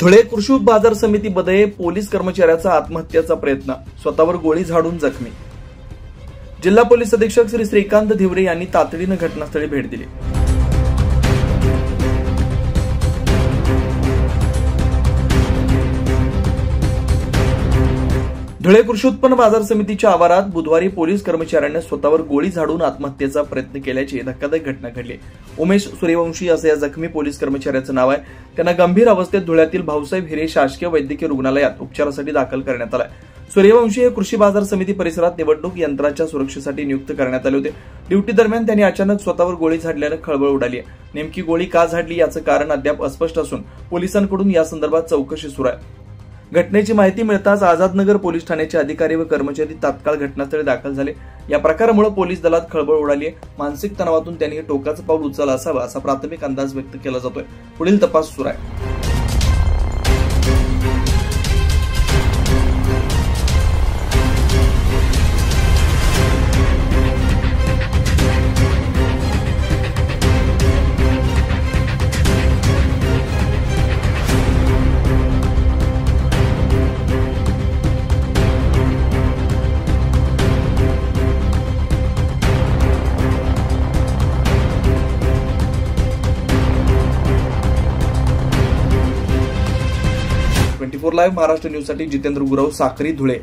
धुळे कृषी बाजार समितीमध्ये पोलीस कर्मचाऱ्याचा आत्महत्येचा प्रयत्न, स्वतःवर गोळी झाडून जखमी। जिल्हा पोलीस अधीक्षक श्री श्रीकांत धिवरे यांनी तातडीने घटनास्थळी भेट दिली। धुळे कृषी उत्पन्न बाजार समितीच्या आवारात बुधवारी पोलीस कर्मचाऱ्याने स्वतःवर गोळी झाडून आत्महत्येचा प्रयत्न केल्याची धक्कादायक घटना घडली। उमेश सूर्यवंशी असं या जखमी पोलीस कर्मचाऱ्याचं नाव आहे। त्यांना गंभीर अवस्थेत धुळ्यातील भाऊसाहेब हिरे शासकीय वैद्यकीय रुग्णालयात उपचारासाठी दाखल करण्यात आलं आहे। सूर्यवंशी हे कृषी बाजार समिती परिसरात निवडणूक यंत्राच्या सुरक्षेसाठी नियुक्त करण्यात आले होते। ड्युटी दरम्यान त्यांनी अचानक स्वतःवर गोळी झाडल्याने खळबळ उडाली आहे। नेमकी गोळी का झाडली याचं कारण अद्याप अस्पष्ट असून पोलिसांकडून या संदर्भात चौकशी सुरू आहे। घटनेची माहिती मिळताच आझादनगर पोलीस ठाण्याचे अधिकारी व कर्मचारी तात्काळ घटनास्थळी दाखल झाले। या प्रकारामुळे पोलीस दलात खळबळ उडाली आहे। मानसिक तणावातून त्यांनी हे टोकाचं पाऊल उचललं असावं असा प्राथमिक अंदाज व्यक्त केला जातोय। पुढील तपास सुरू आहे। 24 लाईव्ह महाराष्ट्र न्यूज साठी जितेंद्र गुरव, साक्री, धुळे।